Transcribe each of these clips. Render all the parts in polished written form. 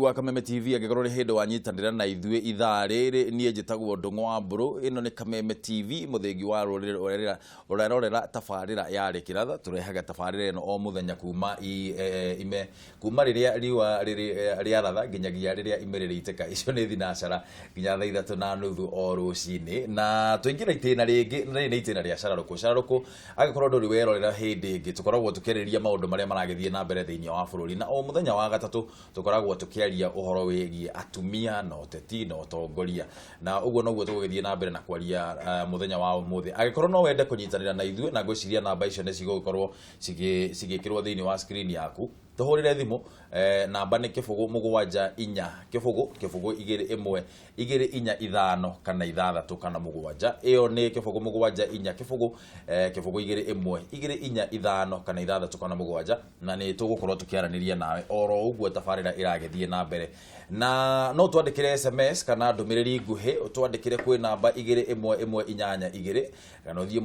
wa Kameme TV agĩkorwo nĩ hĩndĩ wanyitanĩra na ithuĩ ithaa rĩrĩ niĩ njĩtagwo Ndung'u ĩno nĩ Kameme TV mũthengi wa rũrerorera tabarĩra yarĩ kĩratha tũrehaga tabarĩra ĩno o mũthenya kuma rĩrĩa riũa rĩaratha nginyagia rĩrĩa ime rĩrĩitĩka icio nĩ thinacara nginya thaa 3:30 o rũcinĩ na tũingĩra itĩna rĩngĩ nĩ itĩna rĩa Cararuku agĩkorwo ndũrĩ werorera hĩndĩ ĩngĩ tũkoragwo tũkĩarĩria maũndũ marĩa maragĩthiĩ na mbere thĩinĩ wa bũrũri na o mũthenya wa gatatũ tukoragwo tukiaria uhoro wĩgiĩ atumia na ũteti na utongoria na ũguo noguo tũgũgĩthiĩ na mbere na kwaria mũthenya wa ũmũthĩ agĩkorwo no wende kũnyitanĩra na ithuĩ na ngwĩciria namba icio nĩ cigũkorwo cigĩkĩrwo thĩinĩ wa screen yaku tuhurire thimu namba nĩ 074 0 2 kana 6 kana 7 iyo nĩ 074 0 kana 6 kana 7 na nĩ tũgũkorwo tukiaranĩria nawe oro ũguo tabarĩra ĩragĩthiĩ na mbere na no twandĩkĩre SMS kana ndũmĩrĩri nguhĩ twandĩkĩre kwĩ namba 21182 kana ũthiĩ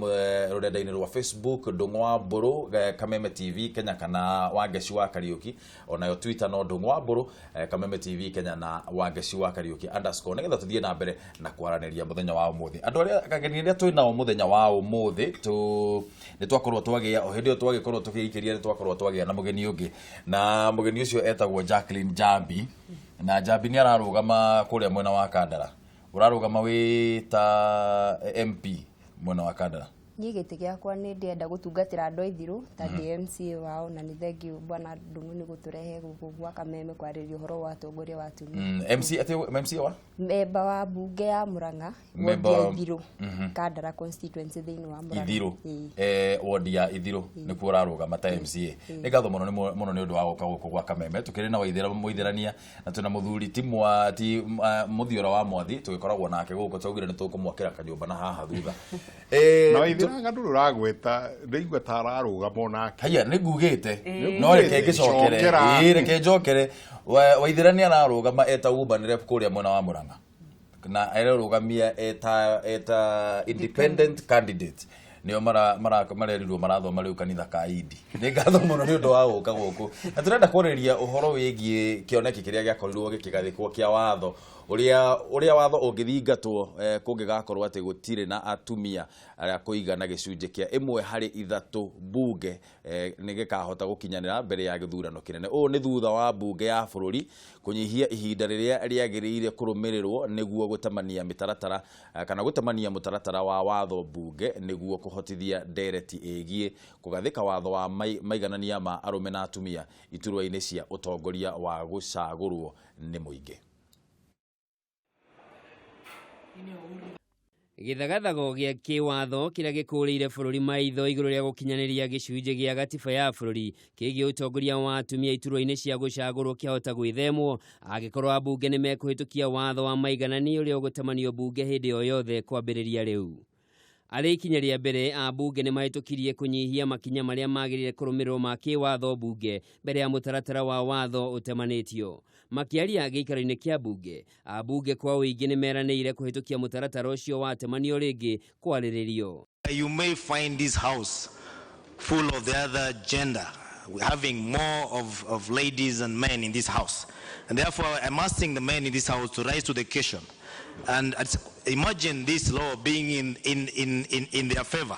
rũrenda-inĩ rwa Facebook Ndung'u Kameme TV Kenya kana Wangeci wa Kariuki onayo Twitter no Ndung'u Kameme TV Kenya na Wangeci wa Kariuki _ nigetha tuthiĩ na mbere na kwaranĩria mũthenya wa ũmũthĩ andũ arĩa akageni rĩa twĩ nao mũthenya wa ũmũthĩ nĩ twakorwo twagĩa o hĩndĩ ĩyo twagĩkorwo tũkĩikĩria nĩ twakorwo twagĩa na mũgeni ũngĩ na mũgeni ũcio etagwo Jackline Njambi na Njambi nĩ ararugama kũrĩa mwena wa Kandara urarugama wĩ ta MP mwena wa Kandara Niĩ gĩtĩ gĩakwa nĩ ndĩenda gũtungatĩra andũ a Ithiru ta MCA wao na nĩ thengiũ bwana Ndung'u nĩ gũtũrehe gũkũ gwa Kameme kwarĩria ũhoro wa utongoria wa atumia MC wa memba wa bunge ya Murang'a wodi ya Ithiru Kandara constituency thĩinĩ wa Murang'a Ithiru wodi ya Ithiru nĩ kuo ũrarugama ta MCA nĩ ngatho mũno nĩ ũndũ wa gũka gũkũ gwa Kameme tũkĩrĩ na Waithira Muithirania na twĩna mũthuri ti Mwathi tũgĩkoragwo nake gũkũ twaugire nĩ tũkũmwakĩra kanyũmba na haha thutha nganduru ragweta ndeigua tararugama onake haya nĩngugĩte no reke njokere Waithira nĩ ararugama eta ubanire kũrĩa mwena wa Murang'a na ararũgamia eta independent candidate nĩo marerirwo marathoma rĩu kanitha ka Idi nĩ ngatho mũno nĩ ũndũ wa gũka gũkũ na tũrenda kũrĩria ũhoro wĩgiĩ kĩoneki kĩrĩa gĩakorirwo gĩkĩgathĩkwo kĩa watho ũrĩa watho ũngĩthingatwo kũngĩgakorwo atĩ gũtirĩ na atumia arĩa kũigana gĩcunjĩ kĩa 1/3 bunge nĩ gĩkahota gũkinyanĩra mbere ya gĩthurano kĩnene ũũ nĩ thutha wa bunge ya bũrũri kũnyihia ihinda rĩrĩa rĩagĩrĩire kũrũmĩrĩrwo nĩguo gũtamania mĩtaratara kana gũtamania mũtaratara wa watho bunge nĩguo kũhotithia ndereti ĩgiĩ kũgathĩka watho wa maiganania ma arũme na atumia iturwa-inĩ cia ũtongoria wa gũcagũrwo nĩ mũingĩ Gĩthagathago gĩa kĩwatho kĩrĩa gĩkũrĩire bũrũri maitho igũrũ rĩa gũkinyanĩria gĩcunjĩ gĩa gatiba ya bũrũri kĩgiĩ ũtongoria wa atumia iturwa-inĩ cia gũcagũrwo kĩahota gwĩthemwo angĩkorwo ambunge nĩ mekũhĩtũkia watho wa maiganania ũrĩa ũgũtamanio bunge hĩndĩ o yothe kwambĩrĩria rĩu. Arĩ ikinya rĩa mbere ambunge nĩ mahĩtũkirie kũnyihia makinya marĩa magĩrĩire kũrũmĩrĩrwo ma kĩwatho bunge mbere ya mũtaratara wa watho ũtemanĩtio. Makiaria gĩikaro-inĩ kĩa bunge ambunge kwa ũingĩ nĩ meranĩire kũhĩtũkia mũtaratara ũcio watemanio rĩngĩ kwarĩrĩrio. You may find this house full of the other gender. We're having more of ladies and men in this house. And therefore I'm asking the men in this house to rise to the occasion. And imagine this law being in their favor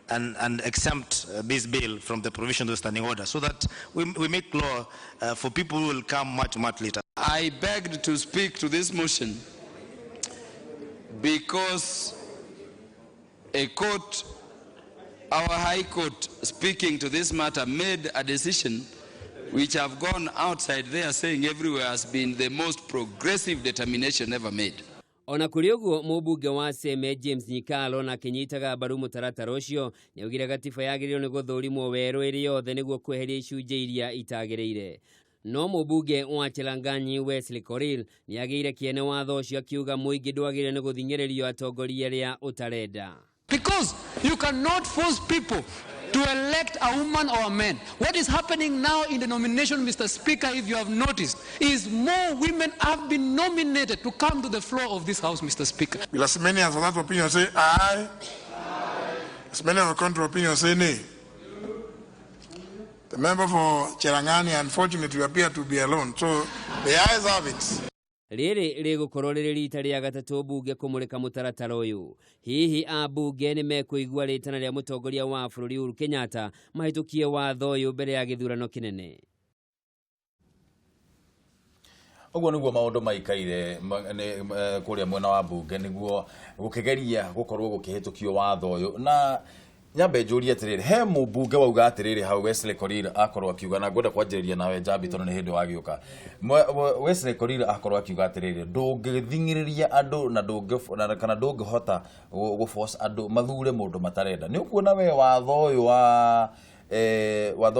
and exempt this bill from the provision of the standing order so that we make law for people who will come much later. I begged to speak to this motion because a court, our High Court, speaking to this matter, made a decision which have gone outside there saying everywhere has been the most progressive determination ever made. Ona kũrĩ ũguo mũmbunge wa Seme James Nyikalo na kĩnyitaga mbaru mũtaratara ũcio nĩaugire gatiba yagĩrĩirwo nĩ gũthũrimwo werũ ĩrĩ yothe nĩguo kweheria icunjĩ iria itagĩrĩire. No mũmbunge wa Chelanganyi Wesley Korir nĩagĩire kĩene watho ũcio akiuga mũingĩ ndwagĩrĩire nĩ gũthing'ĩrĩrio atongoria arĩa ũtarenda. Because you cannot force people to elect a woman or a man. What is happening now in the nomination, Mr. Speaker, if you have noticed, is more women have been nominated to come to the floor of this House, Mr. Speaker. As many as that opinion say aye. As many of the contrary opinion say nay. The member for Cherangani, unfortunately, appear to be alone. So The eyes have it. Riri rigukorwo riri rita rĩa gatatũ bunge kũmũrĩka mũtaratara ũyũ. Hihi ambunge nĩ mekũigua rĩtana rĩa mũtongoria wa bũrũri Uhuru Kenyatta mahĩtũkie watho ũyũ mbere ya gĩthurano kĩnene. Ũguo nĩguo maũndũ maikaire kũrĩa mwena wa bunge nĩguo gũkĩgeria gũkorwo gũkĩhĩtũkio watho ũyũ. Na nyambe njũrie atĩrĩrĩ, he mũmbunge wauga atĩrĩrĩ hau Wesley Korir akorwo akiuga, na ngwenda kwanjĩrĩria nawe Njambi tondũ nĩ hĩndĩ wagĩũka. Wesley Korir akorwo akiuga atĩrĩrĩ, ndũngĩthingĩrĩria andũ na kana ndũngĩhota gũforce andũ mathure mũndũ matarenda. Nĩ ũkuona we watho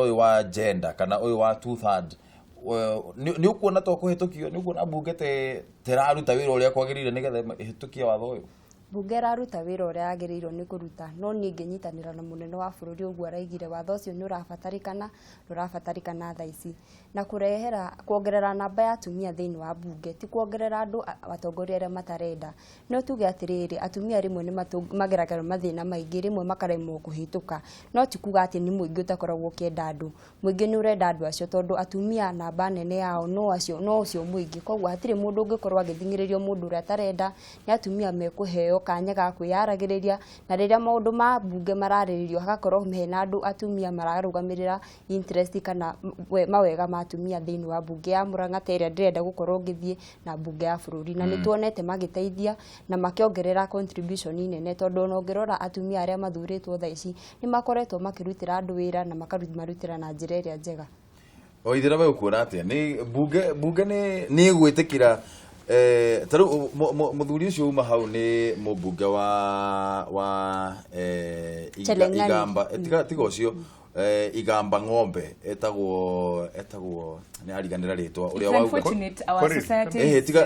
ũyũ wa gender kana ũyũ wa 2/3 nĩ ũkuona to kũhĩtũkio, nĩ ũkuona bunge teraruta wĩra ũrĩa kwagĩrĩire nĩgetha ĩhĩtũkie watho ũyũ? Bunge raruta wĩra ũrĩa agĩrĩirwo nĩ kũruta, no niĩ ngĩnyitanĩra na mũnene wa bũrũri ũguo araigire watho ũcio nĩ ũrabatarĩkana thaa ici, na kuongerera namba ya atumia thĩinĩ wa bunge, ti kuongerera andũ atongoria arĩa matarenda. No tuge atĩrĩrĩ, atumia rĩmwe nĩ mageragĩra mathĩna maingĩ, rĩmwe makaremwo kũhĩtũka, no ti kuga atĩ nĩ mũingĩ ũtakoragwo ũkĩenda andũ. Mũingĩ nĩ ũrenda andũ acio tondũ atumia namba nene yao no ũcio mũingĩ, koguo hatirĩ mũndũ ũngĩkorwo agĩthingĩrĩrio mũndũ ũrĩa atarenda. Nĩ atumia mekũheo kanya ga kwĩyaragĩrĩria, na rĩrĩa maũndũ ma bunge mararĩrĩrio hagakorwo mena andũ atumia mararũgamĩrĩra interest kana mawega ma atumia thĩinĩ wa bunge ya Murang'a ta ĩrĩa ndĩrenda gũkorwo ngĩthiĩ na bunge ya bũrũri. Na nĩ tuonete magĩteithia na makĩongerera contribution nene, tondũ no ngĩrora atumia arĩa mathurĩtwo thaa ici nĩ makoretwo makĩrutĩra andũ wĩra na makarutĩra na njĩra ĩrĩa njega. Waithira we ũkuona atĩa nĩ bunge nĩ ĩgwĩtĩkĩra tarũ mũthuri ũcio uma hau nĩ mũmbunge wa Igamba tiga ũcio Igamba Ng'ombe etagwo nĩ ariganĩra rĩtwa ũrĩa wauga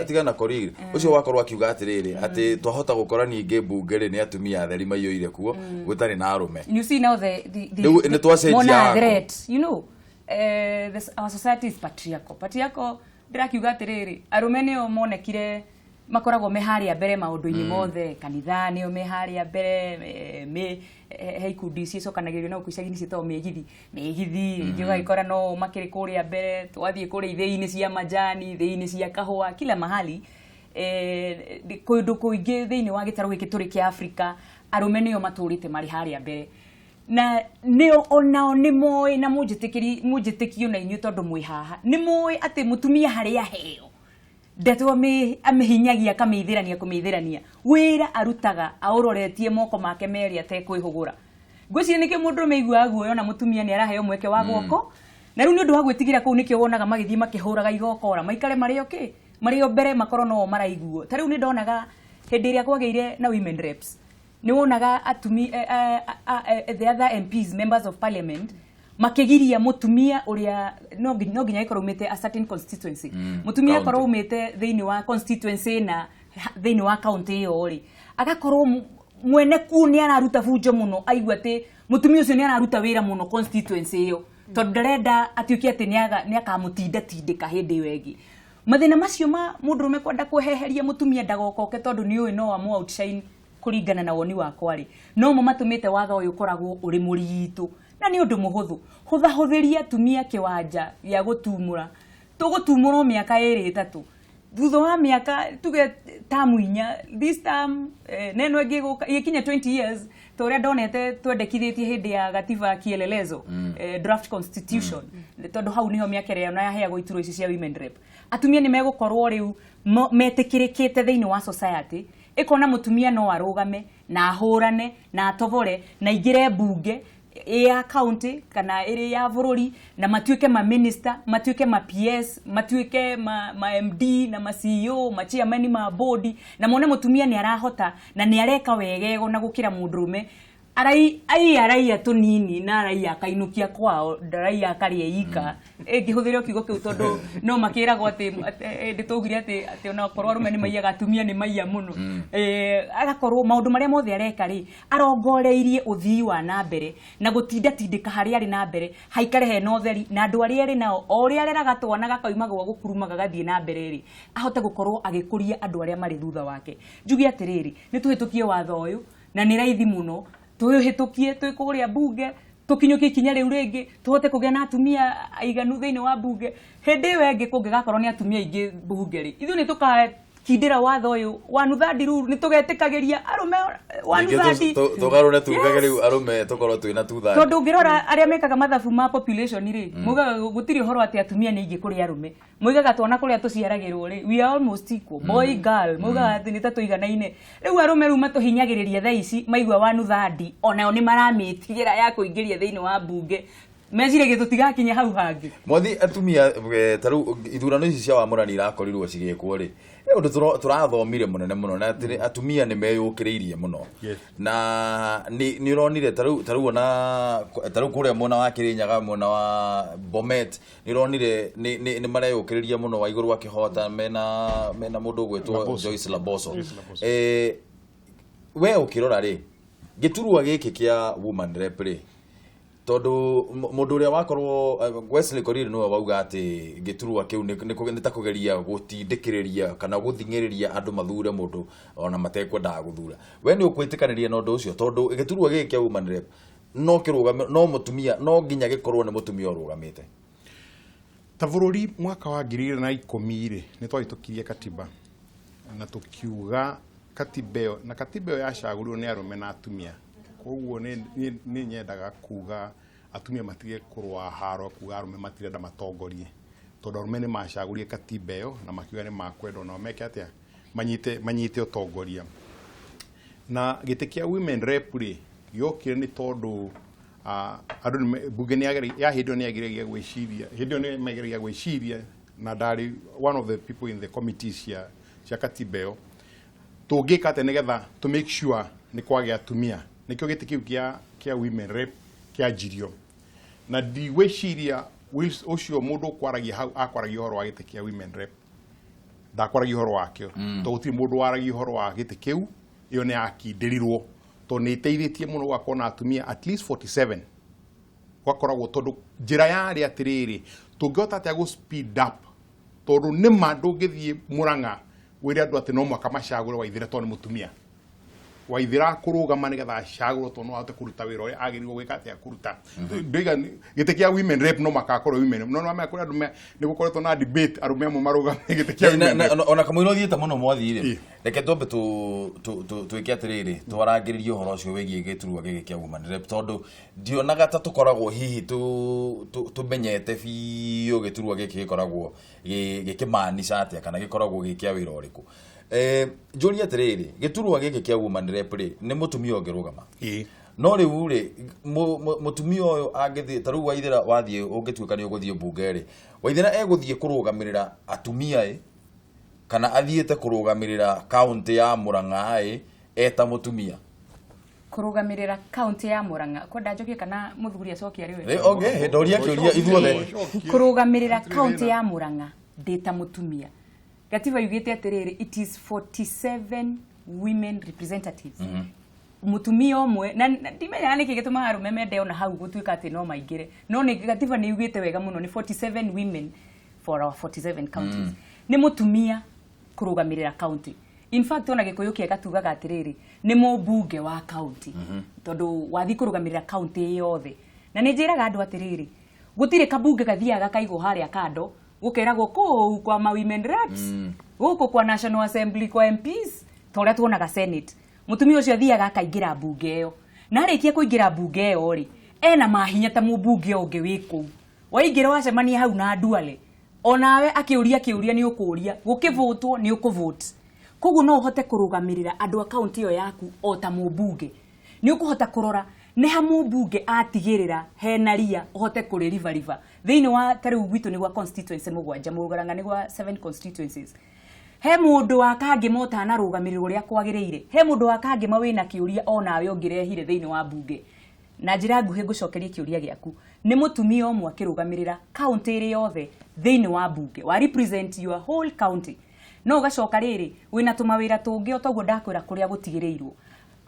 tiga na Korir ũcio wakorwo akiuga atĩrĩrĩ atĩ twahota gũkora ningĩ bunge rĩ nĩ atumia atheri maiyũire kuo gũtarĩ na arũme. You see now the you know our society is patriarchal ndirakiuga atĩrĩrĩ arume nĩo monekire makoragwo meharia mbere maũndũ-inĩ mothe, kanitha nĩo meharia mbere he ikundi cicokanagĩrĩrio na icagi-inĩ ciĩtagwo mĩgithi ũgagĩkora no makĩrĩ kũrĩa mbere, twathiĩ kũrĩa ithĩ-inĩ cia majani, ithĩ-inĩ cia kahũa, kila mahali kũndũ kũingĩ thĩinĩ wa gĩtarũ gĩkĩ tũrĩ kĩa Afrika arume nĩo matũrĩte marĩ harĩa mbere, na nĩo onao nĩ moĩ na mũnjĩtĩkio na inyuĩ tondũ mwĩ haha nĩ moĩ atĩ mũtumia harĩa heo ndeto amĩhinyagia kũmeithĩrania wĩra arutaga aũroretie moko make merĩ atekwĩhũgũra. Ngwĩciria nĩkĩo mũndũ meiguaga guoya na mũtumia nĩ araheo mweke wa guoko, na rĩu nĩ ũndũ wa gwĩtigĩra kũu nĩkĩo wonaga magĩthiĩ makĩhũraga igokora maikare marĩ o mbere makorwo no maraiguo. Ta rĩu nĩ ndonaga hĩndĩ ĩrĩa kwagĩire na women reps nĩ wonaga the other MPs, members of parliament makigiria mutumia uria no nginya ikorwo umite a certain constituency mutumia akorwo umite thĩinĩ wa constituency na thĩinĩ wa county iyo ri agakorwo mwene ku ni araruta bunjo muno aigua ati mutumia ucio ni araruta wira muno constituency iyo tondu ndarenda atuĩke ati ni akamutinda tindĩka hĩndĩ ĩyo ĩngĩ. Mathĩna macio ma mũndũrũme kwenda kweheheria mutumia ndagokoke tondu ni ũĩ no amu outshine kuringana na woni wakwa ri no matumite watho uyu koragwo uri muritu na ni undu muhuthu huthahutheria atumia kiwanja ya gutumura tugutumura miaka 2-3 thutha wa miaka tuge tamu inya this time neno ikinya 20 years toria ndonete twendekithitie hindi ya gatiba kielelezo draft constitution tondu hau niho miaka ĩrĩa na yaheagwo iturwa ici cia women rep atumia ni megukorwo riu metikirikite thiini wa society ikona mutumia no arugame na ahurane na atobore na igire bunge ya county kana iri ya bururi na matuike ma minister matuike ma PS matuike ma MD na ma CEO ma chairman ma board na mone mutumia ni arahota na ni areka wegego na gukira mundurume arai tunini na arai akainukia kwao ndarai akaria ika ngihuthirio kiugo kiu tondu no makiragwo ati nditugire ati ona korwo arume ni maiyaga atumia ni maiya muno agakorwo maundu maria mothe areka ri arongoreirie uthii wa na mbere na gutinda tindika hari ari na mbere haikare he no theri na andu ari ari nao ori areraga twana gakaima gwa gukurumaga gathie na mbere ri ahote gukorwo agikuria andu aria mari thutha wake. Njugi atiriri ni tuhitukie watho uyu na ni raithi muno tuhitukie twikuria bunge tukinyuki kinya riu ringi tuhote kugia na atumia aiganu thiini wa bunge hindi wengi kungigakorwo ni atumia ingi bunge ri ithu ni tukakindira watho uyu wanuthandi ruru ni tugetikagiria arume wanuthandi tugarune tugage riu arume tukorwo twina tuthandi tondu ngirora aria mekaga mathabu ma population ri muga gutiri horo ati atumia ni ingi kuri arume muigaga twana kuria tuciaragirwo ri we are almost equal boy girl muga ati ni tatuiganaine riu arume ru matuhinyagiriria thaa ici maigua wanuthandi onao ni maramitigira ya kuingiria thiini wa bunge mecire gitutigakinya hau hangi Mwathi atumia taru ithurano ici cia wamurani irakorirwo cigikwo ri undu turathomire munene muno na atumia ni meyukiriirie muno na ni uronire taru ona taru kuria mona wa Kirinyaga mona wa Bomet ni uronire ni mareyukiriria muno wa iguru wa kihota mena mundu gwetwo Joyce Laboso we ukirora ri giturwa giki kia woman rep ri tondu mundu uria wakorwo Wesley Korir no wauga ati giturwa kiu ni takugeria gutindikiriria kana guthingiriria andu mathure mundu ona matekwenda guthura we ni ukwitikaniria no ndu ucio tondu giturwa giki kia woman rep no kirugame no mutumia no nginya gikorwo ni mutumia urugamite ta bururi mwaka wa 2010 ri ni twahitukirie katiba na tukiuga katibeo na katibeo yacagurirwo ni arume na atumia koguo ni nyendaga kuga atumia matige kurwa haro kuga arume matirenda matongorie tondu arume ni macagurie katibeo na makiuga ni makwenda no meke atia manyite utongoria na gitikia women rep ri yokire ni tondu andu bunge ni ya hindo ni agiragia gwiciria hindo ni magiragia gwiciria na ndari one of the people in the committees here cia katibeo tungika ate nigetha to make sure ni kwage atumia nikio gitikiu kia women rep kia jirio na diweciria wills ucio mundu kwaragia hau akwaragia horo wa gitikia women rep da kwaragia horo wakio to guti mundu waragia horo wa gitikiu iyo ni akindirirwo to ni teithitie muno gwakona atumia at least 47 gwakoragwo tondu njira yari atiriri tungihota atia go speed up tondu ni mandu ngithie Murang'a wiri andu ati no mwaka macagure Waithira to ni mutumia Waithira kurugama nigetha cagurwo to no ahote kuruta wira uria agirirwo gwika atia kuruta ndiga gitikia women rep no makakorwo women no makora andu ni gukoretwo na debate arume amwe marugame gitikia ona kamwiro thiete muno Mwathi ri reke twambe twike atiriri twarangiririe horo ucio wigie giturwa gigi kia women rep tondu ndionaga ta tukoragwo hihi tumenyete biu giturwa giki gikoragwo gikimaanisha atia kana gikoragwo gikia wira uriku Julia atiriri giturwa giki kia woman rep ri ni mutumia ongirugama no riu ri mutumia uyu angithi taru Waithira wathie ungituika ni uguthie bunge ri Waithira eguthie kurugamirira atumia kana athiete kurugamirira county ya Murang'a eta mutumia kurugamirira county ya Murang'a ko ndajokie kana muthuri acokia riwe okay hendoria kiuria ithuothe kurugamirira county ya Murang'a ndeta mutumia gatiba yugite atiriri it is 47 women representatives mutumia omwe na ndimenya niki gituma arume mende ona hau gutuika ati no maingire no ni gatiba ni yugite wega muno ni 47 women for our 47 counties ni mutumia kurugamirira county in fact ona gikuyu kiega tugaga atiriri ni mubunge wa county tondu wathi kurugamirira county yothe na ni njiraga andu atiriri gutire kabunge gathiaga kaigo haria kando gukeragwo ko kwa ma women reps guko kwa National Assembly kwa MPs toria tuonaga Senate mutumia ucio thiaga akaingira bunge iyo na arikia kuingira bunge iyo ri ena mahinya ta mubunge ungi wiku waingira wacemania hau na anduale onawe akiuria ni ukuria gukivotwo ni ukuvote koguo no uhote kurugamirira andu account iyo yaku o ta mubunge ni ukuhota kurora ne ha mubunge atigirira hena ria uhote kuri riva thiini wa tariu gwitu ni gwa constituency mugwanja Murang'a ni gwa 7 constituencies he mundu wakangi mota na rugamirirwo uria kwagiriire he mundu wakangi mawina kiuria onawe ongirehire thiini wa bunge na njira nguhi ngucokeria kiuria giaku ni mutumia omwe akirugamirira county iri yothe thiini wa bunge wa represent your whole county no gacoka riri wina tumawira tungi otoguo ndakwira kuria gutigirirwo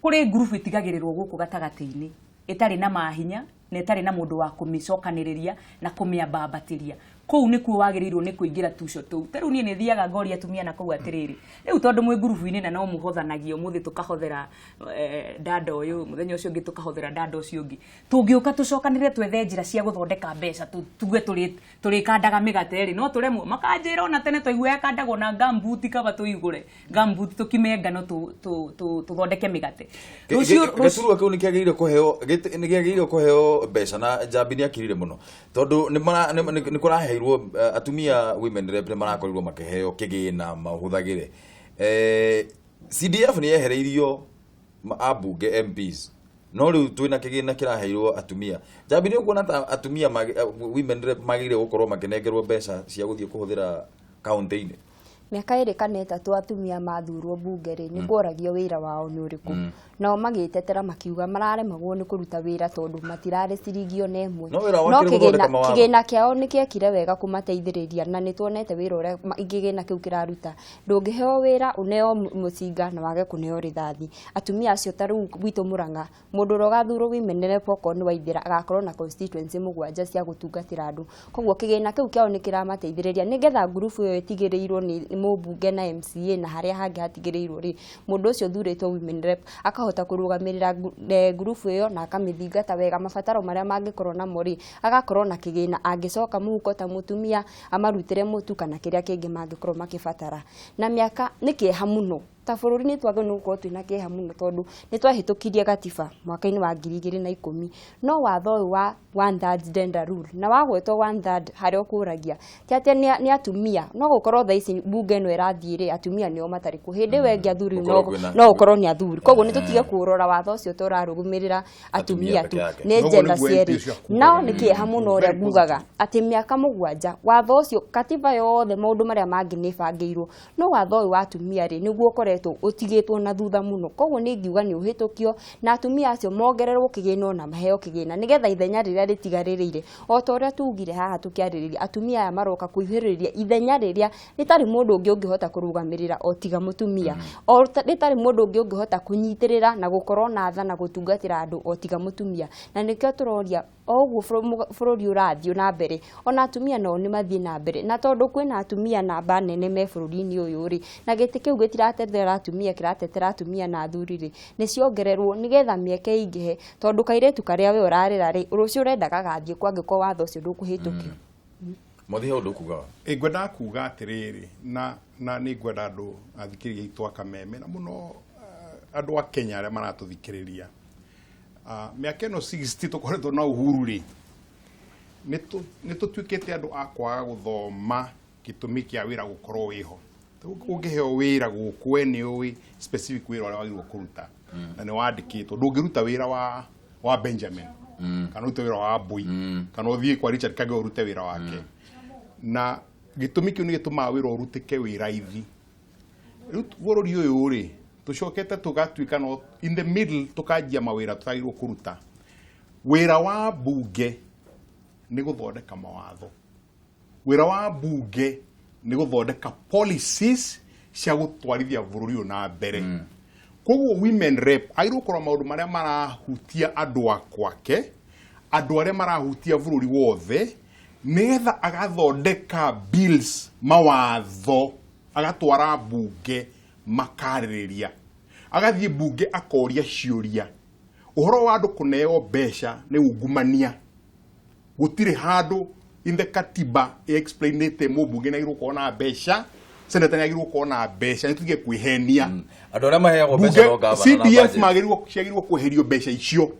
kuri group itigagirirwo guku gatagatiini itari na mahinya na itari na mundu wa kumicokaniriria na kumiambambatiria kou nikuo wagĩrĩirwo nĩ kũingĩra tuco tou tarĩu niĩ nĩ thiaga ngoria atumia na kou atĩrĩrĩ rĩu tondũ mwĩ ngurubu-inĩ na no mũhothanagio mũthĩ tũkahothera dada ũyũ mũthenya ũcio ũngĩ tũkahothera dada ũcio ũngĩ tũngĩũka tũcokanĩre twethe njĩra cia gũthondeka mbeca tuge tũrĩkandaga mĩgate rĩ no tũremwo makanjĩra ona tene twaigua yakandagwo na gambuti kaba tũigũre gambuti tũkimenga no tũthondeke mĩgate gĩturwa kĩu nĩkĩagĩrĩirwo kũheo mbeca na Njambi nĩakirire mũno tondũ nĩ kũraheirwo atumia women rep nĩ marakorirwo makĩheo kĩgĩna mahũthagĩre CDF nĩ yehereirio ambunge MPs no rĩu twĩna kĩgĩna kĩraheirwo atumia Njambi nĩ ũkuona ta atumia women rep magĩrĩire gũkorwo makĩnengerwo mbeca cia gũthiĩ kũhũthĩra kaunti-inĩ miaka ĩrĩ kana ĩtatũ atumia mathurwo bunge rĩ nĩ kũragio wĩra wao nĩ ũrĩkũ nao magĩtetera makiuga mararemagwo nĩ kũruta wĩra tondũ matirarĩ ciringi ona ĩmwe no kĩgĩna kĩao nĩkĩekire wega kũmateithĩrĩria na nĩ tuonete wĩra ũrĩa kĩgĩna kĩu kĩraruta ndũngĩheo wĩra uneo mũcinga na wage kũneo rithathi atumia acio ta rĩu gwitũ Murang'a mũndũ ũrĩa ũgathurwo women rep okorwo nĩ Waithira agakorwo na constituency mũgwanja cia gũtungatĩra andũ koguo kĩgĩna kĩu kĩao nĩkĩramateithĩrĩria nĩgetha ngurubu ĩyo ĩtigĩrĩirwo nĩ mũmbunge na MCA na harĩa hangĩ hatigĩrĩirwo rĩ mũndũ ũcio thurĩtwo women rep akahota kũrũgamĩrĩra ngurubu ĩyo na akamĩthingata wega mabataro marĩa mangĩkorwo namo rĩ agakorwo na kĩgĩna angĩcoka mũhuko ta mũtumia amarutĩre mũtu kana kĩrĩa kĩngĩ mangĩkorwo makĩbatara na mĩaka nĩ kĩeha mũno ta bũrũri nĩ twagĩrĩirwo gũkorwo twĩna kĩeha mũno tondũ nĩ twahĩtũkirie gatiba mwaka-inĩ wa 2010 no watho ũyũ wa one third gender rule na wagwetwo one third harĩa ũkũragia ti atĩ nĩ atumia no gũkorwo thaa ici bunge ĩno ĩrathiĩ rĩ atumia nĩo matarĩ kuo hĩndĩ ĩyo ĩngĩ athuri no gũkorwo nĩ athuri koguo nĩ tũtige kũrora watho ũcio tũrarũgũmĩrĩra atumia tu nĩ gender cierĩ nao nĩ kĩeha mũno ũrĩa ngugaga atĩ mĩaka mũgwanja watho ũcio katiba yothe maũndũ marĩa mangĩ nĩ bangĩirwo no watho ũyũ wa atumia rĩ nĩguo ũkoretwo ũtigĩtwo na thutha mũno koguo nĩ ngiuga nĩ ũhĩtũkio na atumia acio mongererwo kĩgĩna na maheo kĩgĩna nĩgetha ithenya rĩrĩa rĩtigarĩrĩire o ta ũrĩa tugire haha tũkĩarĩrĩria atumia aya maroka kuihĩrĩria ithenya rĩrĩa rĩtarĩ mũndũ ũngĩ ũngĩhota kũrũgamĩrĩra o tiga mũtumia o rĩtarĩ mũndũ ũngĩ ũngĩhota kũnyitĩrĩra na gũkorwo na tha na gũtungatĩra andũ o tiga mũtumia na nĩkĩo tũroria o ũguo bũrũri ũrathiĩ na mbere ona atumia nao nĩ mathiĩ na mbere na tondũ kwĩna atumia namba nene me bũrũri-inĩ ũyũ rĩ na gĩtĩ kĩu gĩtiratetera atumia kĩratetera atumia na athuri rĩ nĩ ciongererwo nĩgetha mĩeke ingĩhe tondũ kairĩtu karĩa we ũrarĩra rĩ rũciũ ũrendaga gathiĩ kwangĩkorwo watho ũcio ndũkũhĩtũkio Mwathi hau ndũkugaga ngwenda kuga atĩrĩrĩ na nĩ ngwenda andũ athikĩrĩria itũ akameme na mũno andũ a Kenya arĩa maratũthikĩrĩria mĩaka ĩno 60 tũkoretwo na uhuru rĩ nĩ tũtuĩkĩte andũ a kwaga gũthoma gĩtũmi kĩa wĩra gũkorwo wĩho ũngĩheo wĩra gũkũ we nĩ ũĩ specific wĩra ũrĩa wagĩrĩirwo kũruta na nĩ wandĩkĩtwo ndũngĩruta wĩra wa Benjamin kana ũrute wĩra wa Mbui kana ũthiĩ kwa Richard Kage ũrute wĩra wake na gĩtũmi kĩu nĩ gĩtũmaga wĩra ũrutĩke wĩ raithi rĩu bũrũri ũyũ rĩ tũcokete tũgatuĩka no in the middle tũkanjia mawĩra tũtagĩrĩirwo kũruta wĩra wa bunge nĩ gũthondeka mawatho wĩra wa bunge nĩ gũthondeka policies cia gũtwarithia bũrũri ũyũ na mbere koguo women rep agĩrĩirwo gũkorwo maũndũ marĩa marahutia andũ akwake andũ arĩa marahutia bũrũri wothe nĩgetha agathondeka bills mawatho agatwara bunge makarĩrĩria agathiĩ bunge akoria ciũria ũhoro wa andũ kũneo mbeca nĩ ungumania gũtirĩ handũ in the katiba explainete mũbunge nagĩrĩirwo gũkorwo na mbeca seneta nagĩrĩirwo gũkorwo na mbeca nĩ tuge kwĩhenia andũ arĩa maheagwo mbeca no gavana CDF magĩrĩirwo kweherio mbeca icio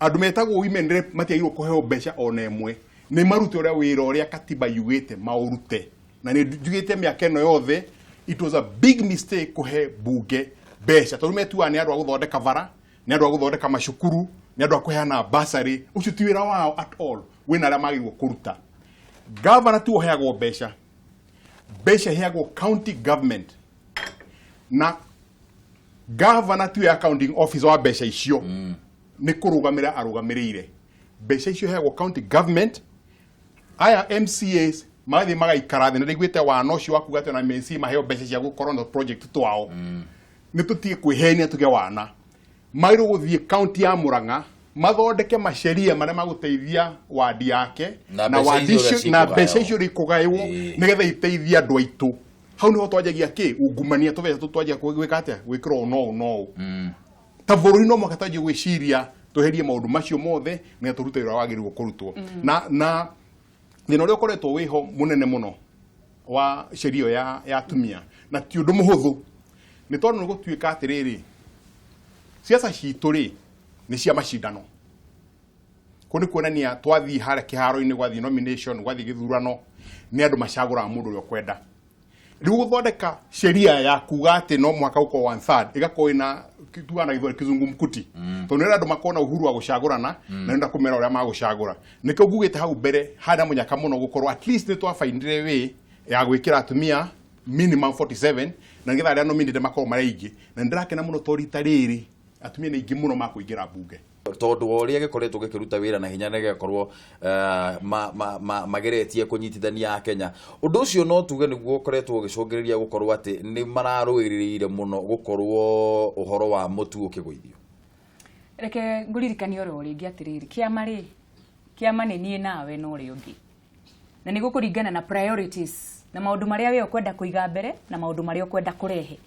andũ metagwo women rep matiagĩrĩirwo kũheo mbeca ona ĩmwe nĩ marute ũrĩa wĩra ũrĩa katiba yugĩte maũrute na nĩ njugĩte mĩaka ĩno yothe it was a big mistake kũhe bunge mbeca tondũ metuaga nĩ andũ a gũthondeka bara nĩ andũ a gũthondeka macukuru nĩ andũ a kũheana basarĩ ũcio ti wĩra wao at all wĩna arĩa magĩrĩirwo kũruta governor tu ũheagwo mbeca iheagwo county government na governor tu ya accounting office wa mbeca icio nĩ kũrũgamĩrĩra arũgamĩrĩire mbeca icio iheagwo county government aya MCAs magathiĩ magaikara thĩ na ndĩiguĩte wana ũcio wa kuga atĩ na MCA maheo mbeca cia gũkorwo na project twao nĩ tũtige kwĩhenia tuge wana magĩrĩirwo gũthiĩ county ya Murang'a mathondeke maceria maria maguteithia wadi yake na wadi icio na mbeca icio rikugayo nigetha iteithia andu aitu hau niho twanjagia ki ungumania tubeca tutwanjia gwika atia gwikirwo no ta bururi no mwaka twanjia gwiciria tuherie maundu macio mothe ni turute wira wagirwo kurutwo na thina uria ukoretwo wiho munene muno wa sheria ya atumia na ti undu muhuthu ni tondu gutuika atiriri siasa citu ri ni cia macindano kuni kuonania twathi hara kiharo-ini gwathi nomination gwathi githurano ni andu macagura mundu uria kwenda riu guthondeka sheria ya kuga ati no mwaka uko 1/3 igakoi na tuana githore kizungumkuti tondu ni andu makona uhuru wa gucagurana na nenda kumera uria magucagura nikio ngugite hau mbere hana munyaka muno gukorwo at least ni twafaindire wi ya gwikira atumia minimum 47 na ngetha aria nominate makoro maraingi na ndirakena muno torita riri atumia ni ingi muno makuingira bunge tondu uria gikoretwo gikiruta wira na hinya ne gikorwo mageretie kunyitithania Kenya undu ucio no tuge niguo ukoretwo gicungiriria gukorwo ati ni mararuirire muno gukorwo uhoro wa mutu ukigwithio reke nguririkania oro ringi atiriri kiama ni nie nawe no ri ungi na niguo kuringana na priorities na maundu maria we ukwenda kuiga mbere na maundu maria ukwenda kurehe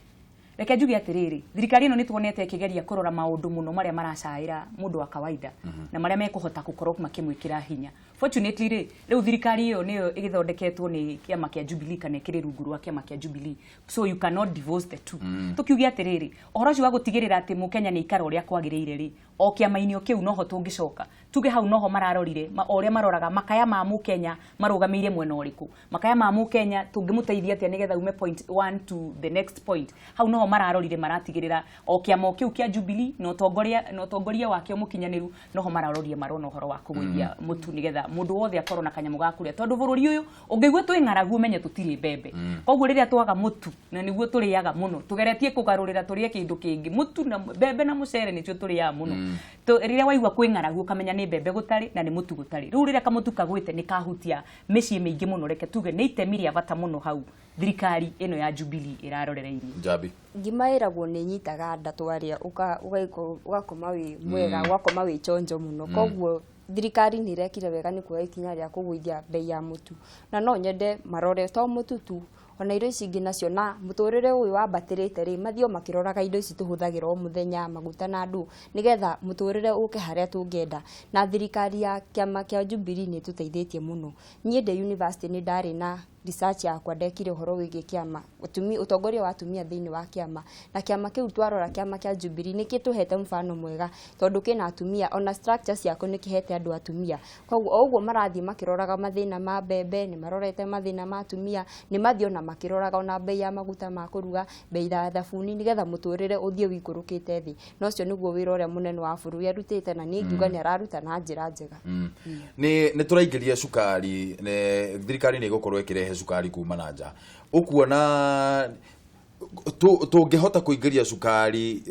reke njuge atiriri thirikari ino nitwonete ikigeria kurora maundu muno maria maracaira mundu wa kawaida na maria mekuhota gukorwo makimwikira hinya fortunately riu thirikari iyo niyo igithondeketwo ni kiama kia Jubilee kana kiri rungu rwa kiama kia Jubilee so you cannot divorce the two tukiugia atiriri ohoro ucio wa gutigirira ati mukenya ni ikara uria kwagirire ri o kiama-ini kiu noho tungicoka tuge hau noho mararorire oria maroraga makaya ma mukenya marugamire mwena uriku makaya ma mukenya tungimuteithia ati nigetha ume point 1 to the next point hau noho mararorire maratigirira o kiama kiu kia Jubilee no tongoria wakio mukinyaniru noho mararorire marona uhoro wa kugwithia mutu nigetha mundu wothe akorwo na kanyamu gakuria tondu bururi uyu ungigwa twi ng'aragu menye tutiri mbembe koguo riria twaga mutu na niguo turiaga muno tugeretie kugarurira turie kindu kingi mutu na mbembe na mucere nicio turiaga muno riria waigua kwi ng'aragu ukamenya ni mbembe gutari na ni mutu gutari riu riria kamutu kagwite ni kahutia micii mingi muno reke tuge ni itemi ria bata muno hau thirikari ino ya Jubilee irarorereirie Njambi ngimairagwo ni nyitaga ndatwaria ugakoma wi mwega ugakoma wi chonjo muno koguo thirikari ni rekire wega ni kuoya ikinya ria kugwithia bei ya mutu na no nyende marore to mutu tu ona irio ici ingi nacio na muturire uyu wambatirite ri mathio makiroraga indo ici tuhuthagira o muthenya maguta na ndu nigetha muturire uke haria tungienda na thirikari ya kiama kia Jubilee ni tuteithĩtie muno nie de university ni ndari na research yakwa ndekire uhoro wigi kiama utongoria wa atumia thiini wa kiama na kiama kiu twarora kiama kia Jubilee ni kituhete mfano mwega tondu kina atumia ona structures yako ni kihete andu atumia koguo oguo marathi makiroraga mathina ma mbembe ni marorete mathina ma atumia ni mathio na makiroraga ona bei ya maguta ma kuruga bei ya thabuni nigetha muturire uthie wikurukite thi no cio niguo wira uria munene wa bururi arutite na ni ngiuga ni araruta na njira njega ni turaingiria cukari thirikari ni gukorwo ikirehe cukari kuma na nja ukuona tungihota kuingiria cukari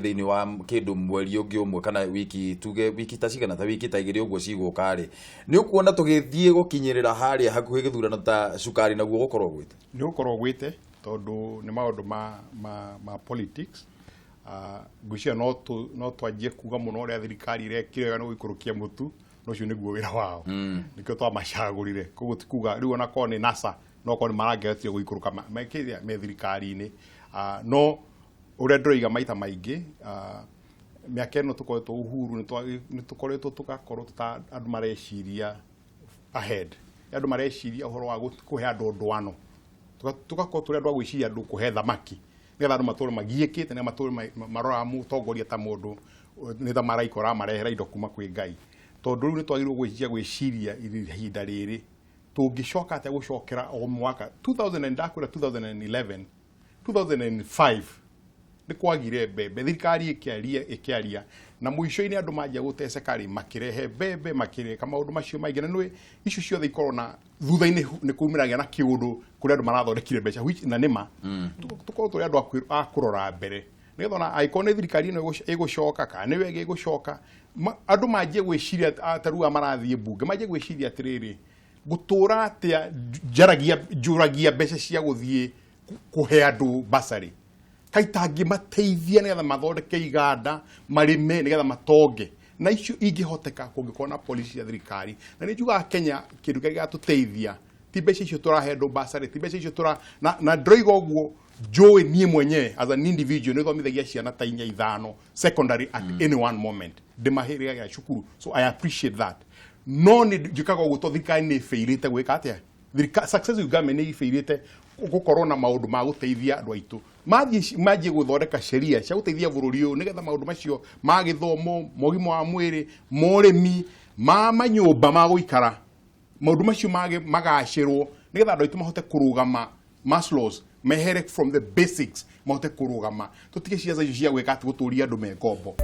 thiini wa kindu mweri ungi umwe kana wiki ta cigana ta wiki ta igiri uguo cigukari ni ukuona tugithie gukinyirira haria hakuhi githurano ta cukari naguo gukorwo gwite ni gukorwo gwite tondu ni maundu ma politics gucia no twanjie kuga muno ria thirikari irekire no ikurukia mutu no cio niguo wira wao nikio twa macagurire koguo tikuga riu ona ko ni NASA no ko ni marangetie guikuruka mekithia me thirikari-ini no uria ndoiga maita maingi miaka ino tukoretwo uhuru ni tukoretwo tugakorwo andu mareciria ahead andu mareciria uhoro wa kuhe andu ndwano tugakorwo turi andu agwiciria andu kuhe thamaki ngetha andu matore magiikite na matore marora mutongoria ta mundu ni ta maraikora marehera indo kuma kwi Ngai tondu ni twagirwo gwiciria ihinda riri tungicoka ate gucokera o mwaka 2011 2005 ni kwagire mbembe thirikari ikiaria na muico-ini andu manja guteceka ri makirehe mbembe makireka maundu macio maingi na nwi icio ciothe ikorwo na thutha-ini ni kumiragia na kiundu kuri andu marathondekire mbeca na nima tukorwo turi andu akurora mbere nigetha ona aikone thirikari ino igucoka kana ni wege igucoka andu manje gwiciria atarua marathie bunge manje gwiciria atiriri gutura atia njuragia mbeca cia guthie kuhe andu basari kaita ngimateithia nigetha mathondeke iganda marime nigetha matonge na icio ingihoteka kungikona polisi ya thirikari na ni njuga Kenya kindu kĩrĩa gĩatuteithia ti mbeca icio turahendwo basari ti mbeca icio na ndoiga ũguo Joe nie mwenyewe as an individual nĩ thomithagia ciana ta 4-5 secondary at any one moment ndimahĩrĩga ya cukuru, so I appreciate that. No ni njikaga ũguo to thirikari nĩ failite gwĩka atĩa successive government nĩ failite gukorwo na maundu ma guteithia andu aitu mathie guthondeka sheria cia guteithia bururi uyu nigetha maundu macio ma githomo mogimo wa mwiri moremi ma manyumba ma guikara maundu macio magacirwo nigetha andu aitu mahote kurugama Maslow's mehere from the basics mahote kurugama tutige ciaca icio cia gwika ati guturia andu me ngombo.